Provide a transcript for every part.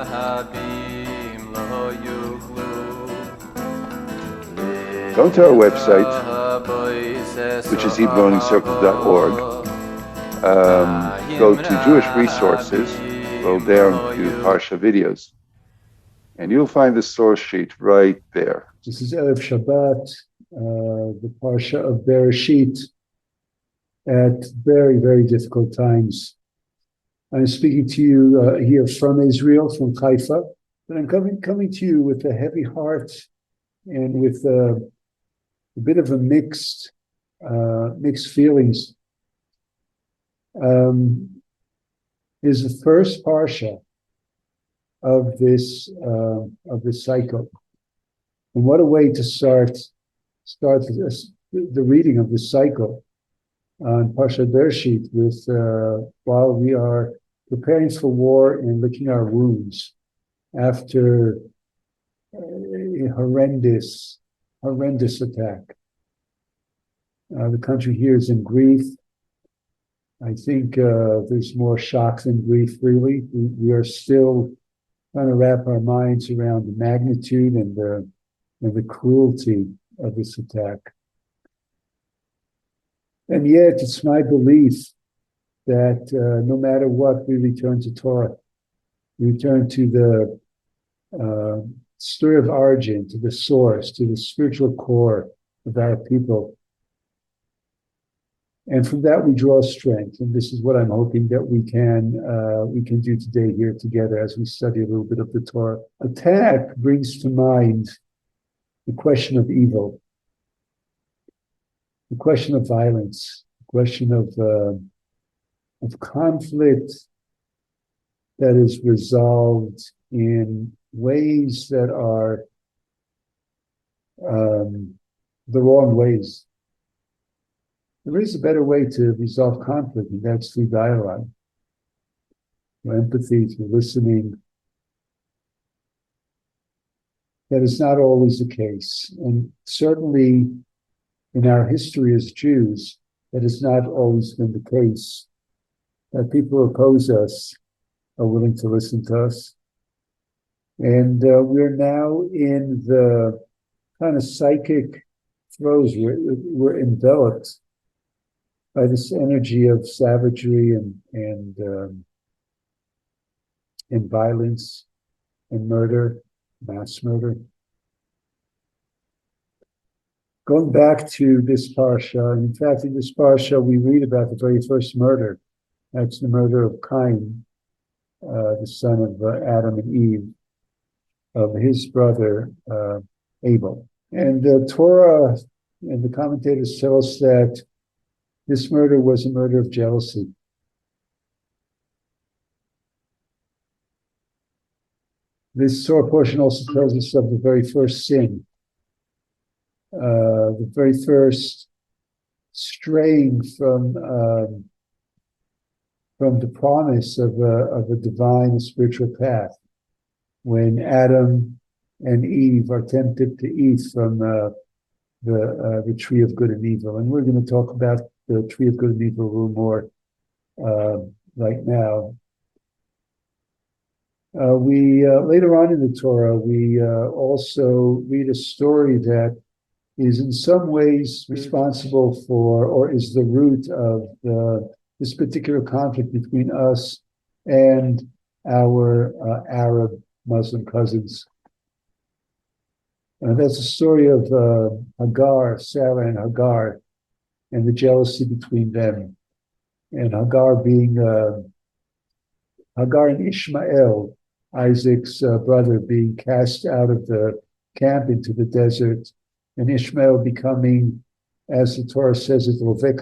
Go to our website, which is HebrewLearningCircle.org. Go to Jewish Resources, scroll down to Parsha Videos, and you'll find the source sheet right there. This is Erev Shabbat, the Parsha of Beresheet, at very, very difficult times. I'm speaking to you here from Israel, from Haifa, but I'm coming to you with a heavy heart and with a bit of a mixed feelings. Is the first parsha of this cycle, and what a way to start the reading of this cycle on Parsha Beresheet with while we are preparing for war and licking our wounds after a horrendous attack. The country here is in grief. I think there's more shock than grief, really. We are still trying to wrap our minds around the magnitude and the cruelty of this attack. And yet, it's my belief that no matter what, we return to Torah. We return to the story of origin, to the source, to the spiritual core of our people. And from that we draw strength, and this is what I'm hoping that we can do today here together as we study a little bit of the Torah. Attack brings to mind the question of evil, the question of violence, the question of conflict that is resolved in ways that are the wrong ways. There is a better way to resolve conflict, and that's through dialogue, through empathy, through listening. That is not always the case. And certainly in our history as Jews, that has not always been the case. That people who oppose us are willing to listen to us. And we're now in the kind of psychic throes. We're enveloped by this energy of savagery and violence and murder, mass murder. Going back to this parsha, in fact, in this parsha, we read about the very first murder. That's the murder of Cain, the son of Adam and Eve, of his brother Abel. And the Torah and the commentators tell us that this murder was a murder of jealousy. This Torah portion also tells us of the very first sin, the very first straying from the promise of a divine spiritual path, when Adam and Eve are tempted to eat from the tree of good and evil. And we're going to talk about the tree of good and evil a little more right now. We later on in the Torah, we also read a story that is in some ways responsible for, or is the root of this particular conflict between us and our Arab Muslim cousins. That's the story of Hagar, Sarah and Hagar, and the jealousy between them. And Hagar being Hagar and Ishmael, Isaac's brother, being cast out of the camp into the desert, and Ishmael becoming, as the Torah says, it Rovek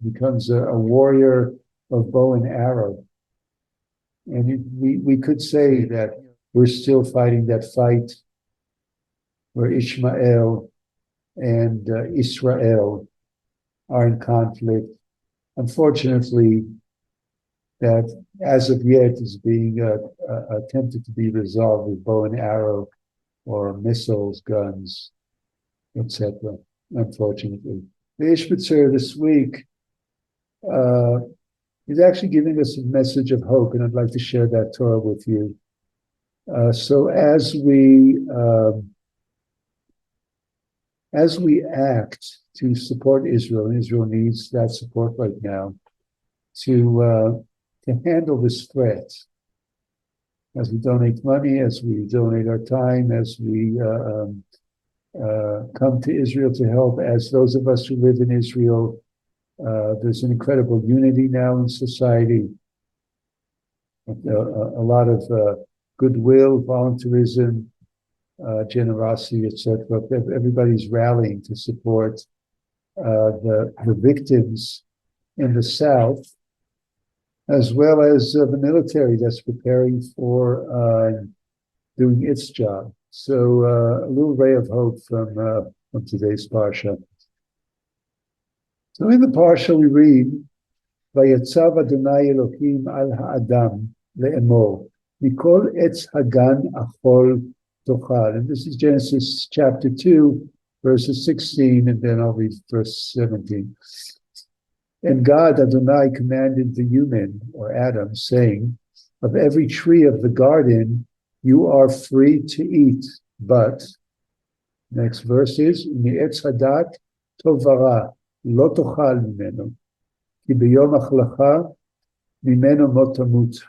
becomes a warrior of bow and arrow. And we could say that we're still fighting that fight where Ishmael and Israel are in conflict. Unfortunately, that as of yet is being attempted to be resolved with bow and arrow or missiles, guns, etc. Unfortunately. The Izhbitzer this week is actually giving us a message of hope, and I'd like to share that Torah with you. So as we act to support Israel, and Israel needs that support right now to handle this threat, as we donate money, as we donate our time, as we come to Israel to help, as those of us who live in Israel, there's an incredible unity now in society, a lot of goodwill, volunteerism, generosity, etc. Everybody's rallying to support the victims in the South, as well as the military that's preparing for doing its job. So a little ray of hope from today's parsha. So in the parsha we read, "Vayetzav Adonai Elohim al ha'adam le'emor mikol etz hagan achol tochal." And this is Genesis chapter 2, verses 16, and then I'll read verse 17. And God, Adonai, commanded the human, or Adam, saying, "Of every tree of the garden you are free to eat, but," next verse is, "Me'etz hadat tov vara lo tochal mimeno, ki biyom achlecha mimeno mo tamut."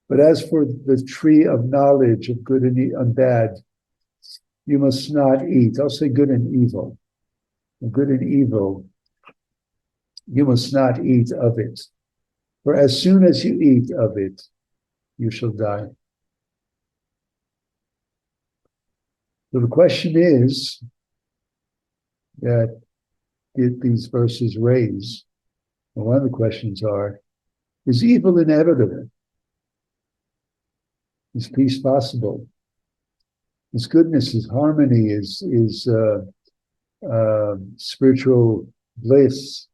But as for the tree of knowledge of good and bad, you must not eat. I'll say good and evil. Good and evil, you must not eat of it. For as soon as you eat of it, you shall die. So the question is that these verses raise, well, one of the questions are, is evil inevitable? Is peace possible? Is goodness, is harmony, is spiritual bliss?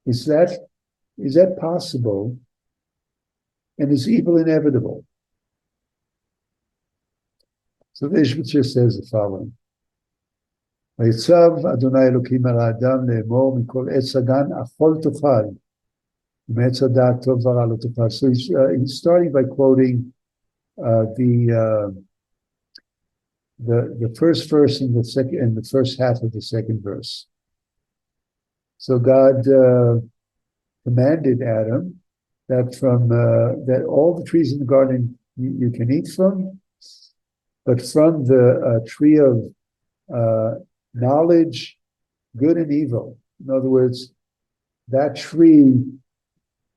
Is that possible? And is evil inevitable? So the Izhbitzer says the following: "Vayetzav Adonai Elokim al ha'adam le'emor mikol etz hagan achol tochal me'etz hadat tov vara lo tochal." So he's starting by quoting the first verse and the first half of the second verse. So God commanded Adam that that all the trees in the garden you can eat from, but from the tree of knowledge, good and evil. In other words, that tree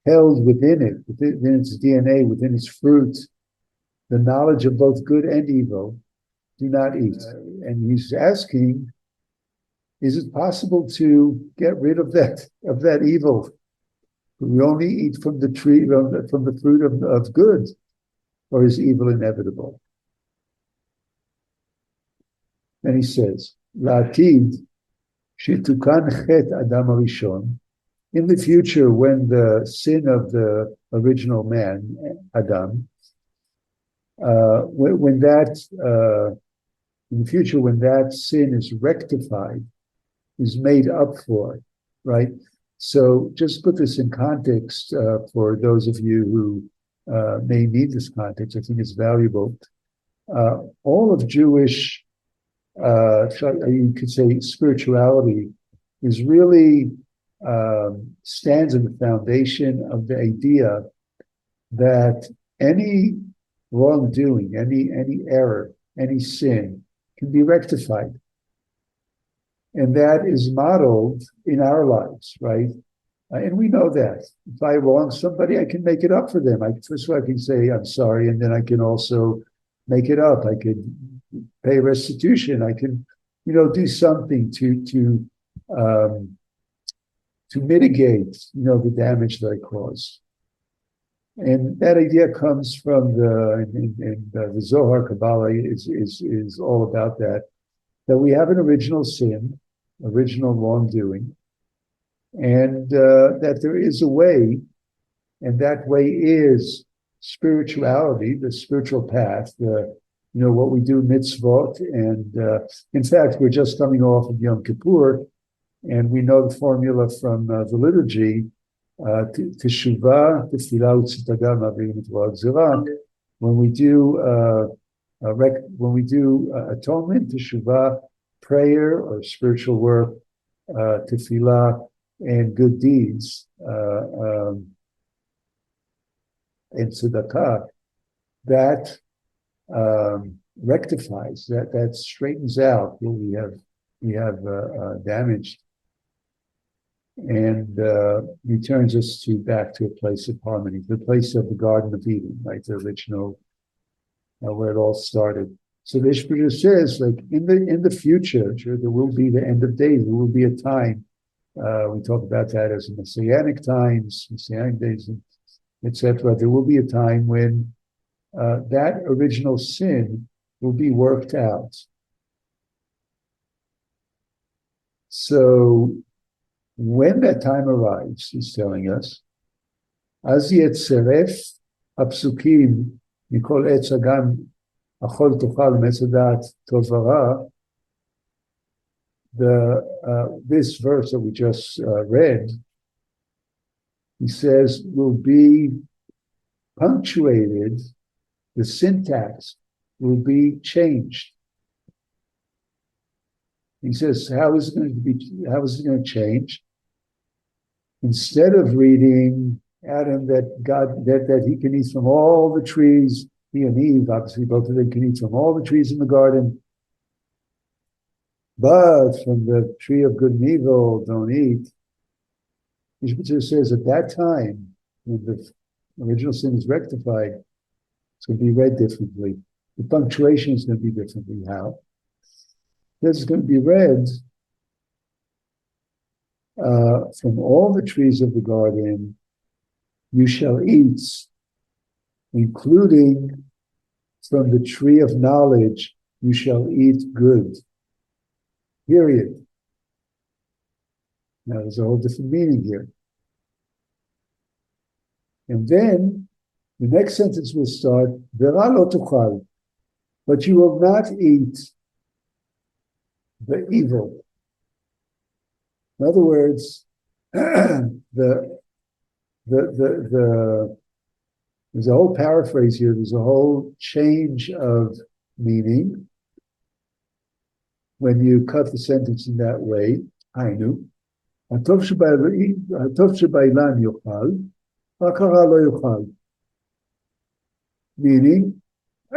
held within it, within its DNA, within its fruit, the knowledge of both good and evil, do not eat. And he's asking, is it possible to get rid of that evil? We only eat from the tree, from the fruit of good, or is evil inevitable? And he says, "La'atid shetukan chet Adam harishon." In the future, when the sin of the original man, Adam, when that sin is rectified, is made up for, right? So just put this in context for those of you who may need this context. I think it's valuable. All of Jewish, you could say, spirituality is really stands in the foundation of the idea that any wrongdoing, any error, any sin can be rectified. And that is modeled in our lives, right? And we know that. If I wrong somebody, I can make it up for them. First of all, I can say, I'm sorry, and then I can also make it up. I can pay restitution. I can, do something to mitigate, the damage that I caused. And that idea comes from the Zohar Kabbalah is all about that we have an original sin, original wrongdoing, and that there is a way, and that way is spirituality, the spiritual path, what we do, mitzvot. And in fact, we're just coming off of Yom Kippur, and we know the formula from the liturgy Teshuvah, Tefillah, Utzitaga, Ma'avirim et Ra'ah Gzera. When we do atonement, Teshuvah, prayer or spiritual work, Tefillah, and good deeds, and tzedakah, that rectifies, that straightens out what we have damaged, and returns us back to a place of harmony, the place of the Garden of Eden, right? The original, where it all started. So the Izhbitzer says, like in the future, sure, there will be the end of days. There will be a time. We talk about that as messianic times, messianic days, etc. There will be a time when that original sin will be worked out. So when that time arrives, he's telling us, Az yetzeref hapsukim mikol etz hagam achol tochal metzadat tovara. This verse that we just read, he says, will be punctuated. The syntax will be changed. He says, how is it going to change? Instead of reading Adam that he can eat from all the trees, he and Eve, obviously both of them can eat from all the trees in the garden, but from the tree of good and evil, don't eat. Izhbitzer says at that time, when the original sin is rectified, it's going to be read differently. The punctuation is going to be differently. How? This is going to be read from all the trees of the garden, you shall eat, including from the tree of knowledge, you shall eat good. Period. Now, there's a whole different meaning here. And then the next sentence will start, Vera lo tuchal, but you will not eat the evil. In other words, there's a whole paraphrase here. There's a whole change of meaning when you cut the sentence in that way. Hainu, hatov sheba'ilan yochal, ha'kara lo yochal. Meaning,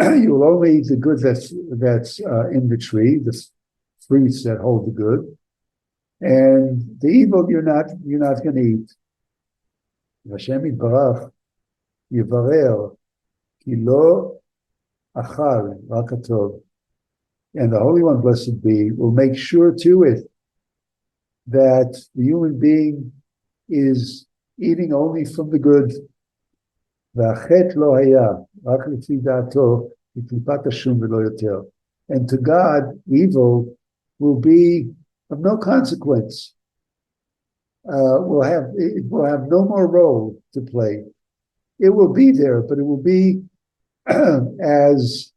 you will only eat the good that's in the tree, the fruits that hold the good, and the evil you're not going to eat. Hashem yitbarach yivarer ki lo achal rak hatov, and the Holy One, blessed be, will make sure to it that the human being is eating only from the good. V'achet lo haya rak lefi da'ato miklipat hashum v'lo yoter, and to God, evil will be of no consequence. It will have no more role to play. It will be there, but it will be as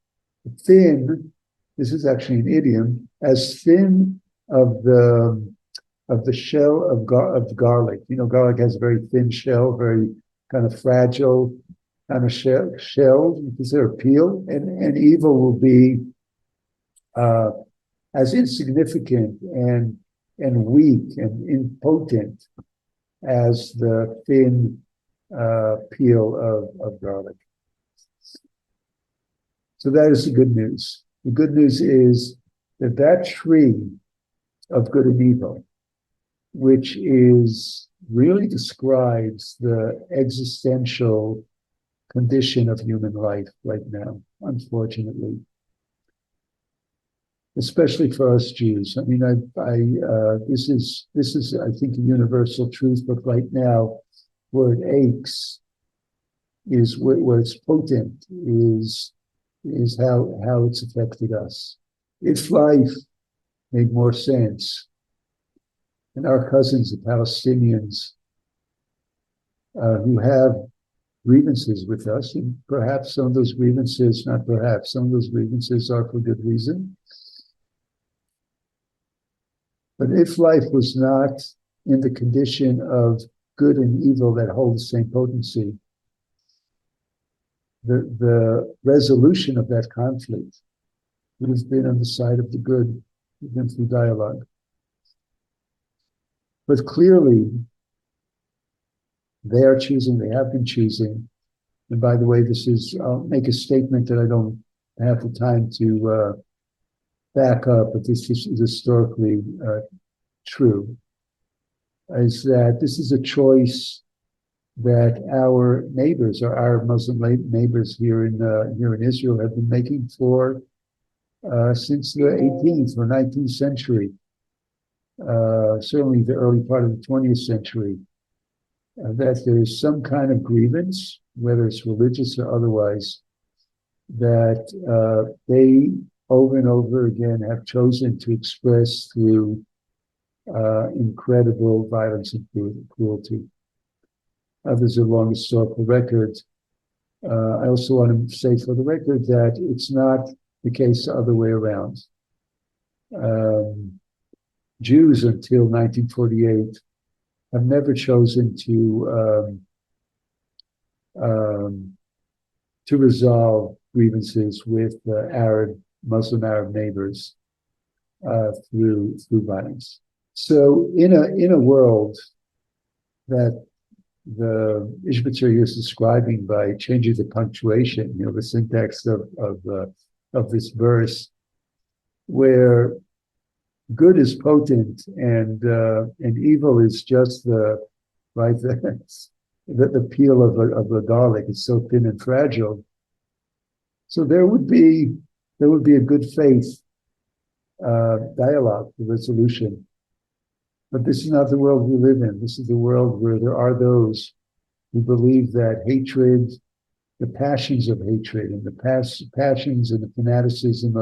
thin. This is actually an idiom, as thin of the shell of garlic. You know, garlic has a very thin shell, very kind of fragile kind of shell. You consider peel, and evil will be as insignificant and weak and impotent as the thin peel of garlic. So that is the good news. The good news is that tree of good and evil, which really describes the existential condition of human life right now, unfortunately, especially for us Jews. I mean, this is I think a universal truth, but right now, where it aches is where it's potent is how it's affected us. If life made more sense, and our cousins, the Palestinians, who have grievances with us, and perhaps some of those grievances, not perhaps, some of those grievances are for good reason. But if life was not in the condition of good and evil that hold the same potency, the resolution of that conflict would have been on the side of the good, even through dialogue. But clearly, they are choosing, they have been choosing. And by the way, I'll make a statement that I don't have the time to back up, but this is historically true, is that this is a choice that our neighbors, or our Muslim neighbors here in Israel, have been making for since the 18th or 19th century, certainly the early part of the 20th century, that there's some kind of grievance, whether it's religious or otherwise, that they over and over again have chosen to express through incredible violence and cruelty. There's a long historical record. I also want to say for the record that it's not the case the other way around. Jews until 1948 have never chosen to resolve grievances with Muslim Arab neighbors through violence. So in a world that the Izhbitzer here is describing by changing the punctuation, the syntax of this verse, where good is potent and evil is just the peel of a garlic. It's so thin and fragile. So there would be a good faith dialogue, the resolution. But this is not the world we live in. This is the world where there are those who believe that hatred, the passions of hatred, and the passions and the fanaticism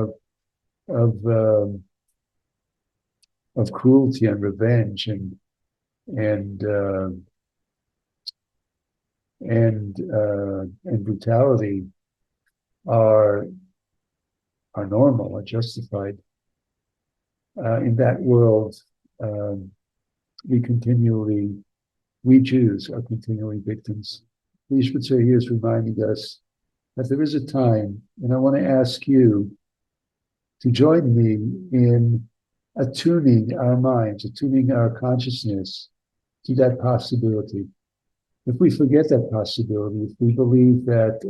of cruelty and revenge and brutality are normal, are justified. In that world, we Jews are continually victims. The Izhbitzer here is reminding us that there is a time, and I want to ask you to join me in attuning our minds, attuning our consciousness to that possibility. If we forget that possibility, if we believe that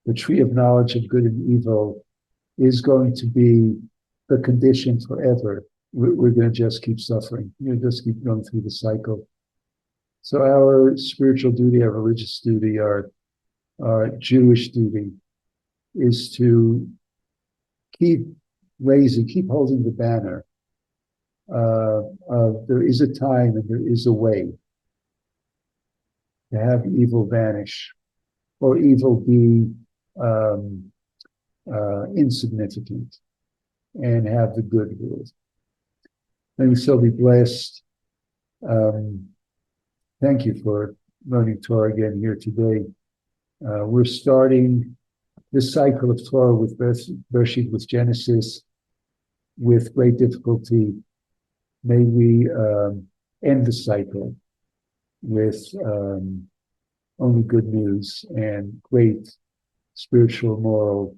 the tree of knowledge of good and evil is going to be the condition forever, we're going to just keep suffering. We're going to just keep going through the cycle. So our spiritual duty, our religious duty, our Jewish duty is to keep holding the banner of there is a time and there is a way to have evil vanish or evil be insignificant and have the good rule. May we so be blessed. Thank you for learning Torah again here today. We're starting this cycle of Torah with Beresheet, with Genesis, with great difficulty. May we end the cycle with only good news and great spiritual, moral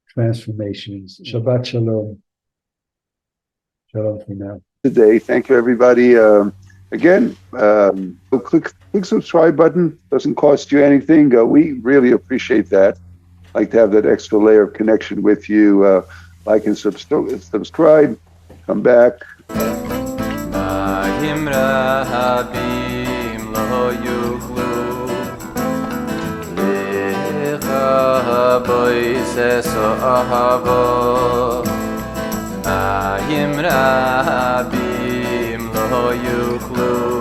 transformations. Shabbat Shalom. Shalom for now. Today, thank you everybody. Again, click subscribe button. Doesn't cost you anything. We really appreciate that. Like to have that extra layer of connection with you. Like and subscribe. Come back. Rabim lo yuklu